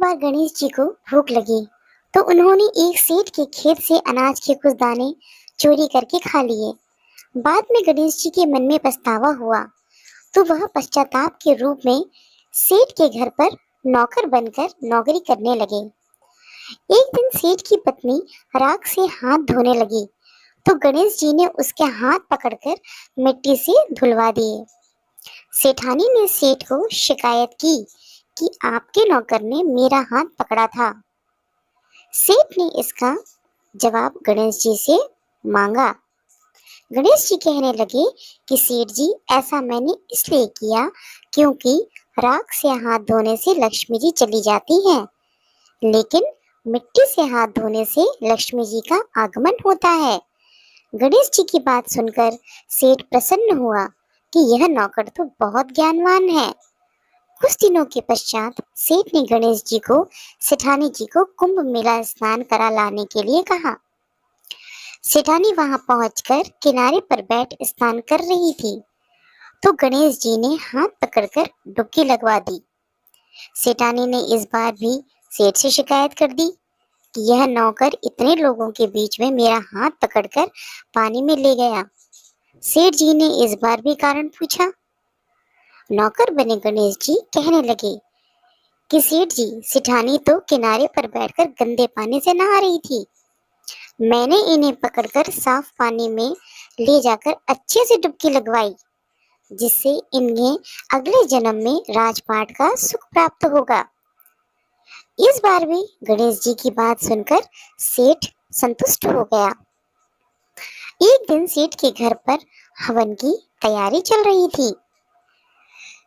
बार गणेश जी को भूख लगी तो उन्होंने एक सेठ के खेत से अनाज के कुछ दाने चोरी करके खा लिए। बाद में गणेश जी के मन में पछतावा हुआ तो वह पश्चाताप के रूप में सेठ के घर पर नौकर बनकर नौकरी करने लगे। एक दिन सेठ की पत्नी राख से हाथ धोने लगी तो गणेश जी ने उसके हाथ पकड़कर मिट्टी से धुलवा दिए। सेठानी ने सेठ को शिकायत की कि आपके नौकर ने मेरा हाथ पकड़ा था। सेठ ने इसका जवाब गणेश जी से मांगा। गणेश जी कहने लगे कि सेठ जी, ऐसा मैंने इसलिए किया क्योंकि राख से हाथ धोने से लक्ष्मी जी चली जाती हैं, लेकिन मिट्टी से हाथ धोने से लक्ष्मी जी का आगमन होता है। गणेश जी की बात सुनकर सेठ प्रसन्न हुआ कि यह नौकर तो बहुत ज्ञानवान है। कुछ दिनों के पश्चात सेठ ने गणेश जी को सेठानी जी को कुंभ मेला स्नान करा लाने के लिए कहा। सेठानी वहां पहुंचकर किनारे पर बैठ स्नान कर रही थी तो गणेश जी ने हाथ पकड़कर डुबकी लगवा दी। सेठानी ने इस बार भी सेठ से शिकायत कर दी कि यह नौकर इतने लोगों के बीच में मेरा हाथ पकड़कर पानी में ले गया। सेठ जी ने इस बार भी कारण पूछा। नौकर बने गणेश जी कहने लगे कि सेठ जी, सेठानी तो किनारे पर बैठकर गंदे पानी से नहा रही थी। मैंने इन्हें पकड़कर साफ पानी में ले जाकर अच्छे से डुबकी लगवाई, जिससे इन्हें अगले जन्म में राजपाट का सुख प्राप्त होगा। इस बार भी गणेश जी की बात सुनकर सेठ संतुष्ट हो गया। एक दिन सेठ के घर पर हवन की तैयारी चल रही थी।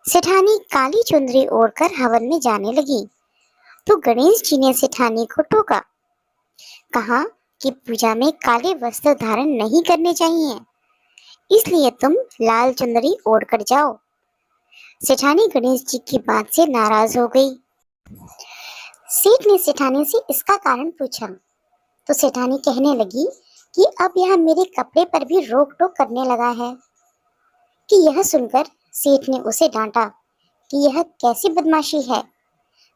सेठानी काली चुनरी ओढ़कर हवन में जाने लगी तो गणेश जी ने सेठानी को टोका। कहा कि पूजा में काले वस्त्र धारण नहीं करने चाहिए, इसलिए तुम लाल चुनरी ओढ़कर जाओ। सेठानी गणेश जी की बात से नाराज हो गई। सेठ ने सेठानी से इसका कारण पूछा तो सेठानी कहने लगी कि अब यह मेरे कपड़े पर भी रोक टोक करने लगा है। कि यह सुनकर सेठ ने उसे डांटा कि यह कैसी बदमाशी है।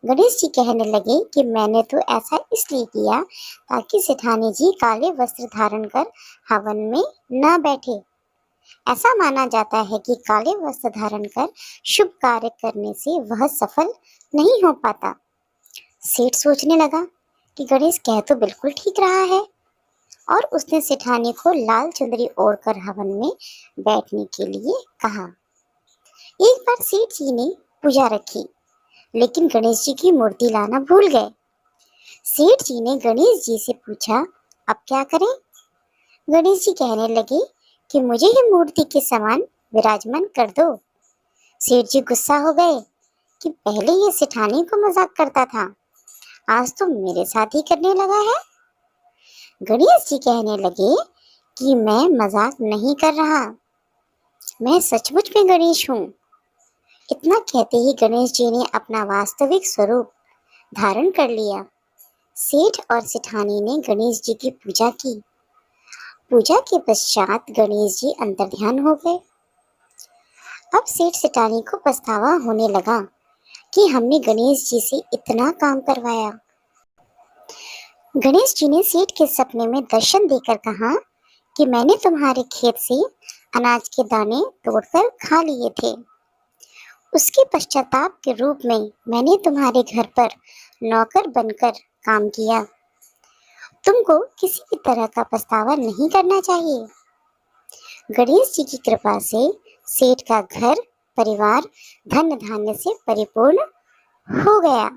गणेश जी कहने लगे कि मैंने तो ऐसा इसलिए किया ताकि सेठानी जी काले वस्त्र धारण कर हवन में न बैठे। ऐसा माना जाता है कि काले वस्त्र धारण कर शुभ कार्य करने से वह सफल नहीं हो पाता। सेठ सोचने लगा कि गणेश कह तो बिल्कुल ठीक रहा है और उसने सेठानी को लाल चुंदरी ओढ़कर हवन में बैठने के लिए कहा। एक बार सेठ जी ने पूजा रखी, लेकिन गणेश जी की मूर्ति लाना भूल गए। सेठ जी ने गणेश जी से पूछा, अब क्या करें? गणेश जी कहने लगे कि मुझे ही मूर्ति के समान विराजमान कर दो। सेठ जी गुस्सा हो गए कि पहले ये सेठानी को मजाक करता था, आज तो मेरे साथ ही करने लगा है। गणेश जी कहने लगे कि मैं मजाक नहीं कर रहा, मैं सचमुच में गणेश हूँ। इतना कहते ही गणेश जी ने अपना वास्तविक स्वरूप धारण कर लिया। सेठ और सेठानी ने गणेश जी की पूजा की। पूजा के पश्चात गणेश जी अंतर्ध्यान हो गए। अब सेठ सेठानी को पछतावा होने लगा कि हमने गणेश जी से इतना काम करवाया। गणेश जी ने सेठ के सपने में दर्शन देकर कहा कि मैंने तुम्हारे खेत से अनाज के दाने तोड़कर खा लिए थे। उसके पश्चाताप के रूप में मैंने तुम्हारे घर पर नौकर बनकर काम किया। तुमको किसी भी तरह का पछतावा नहीं करना चाहिए। गणेश जी की कृपा से सेठ का घर परिवार धन धान्य से परिपूर्ण हो गया।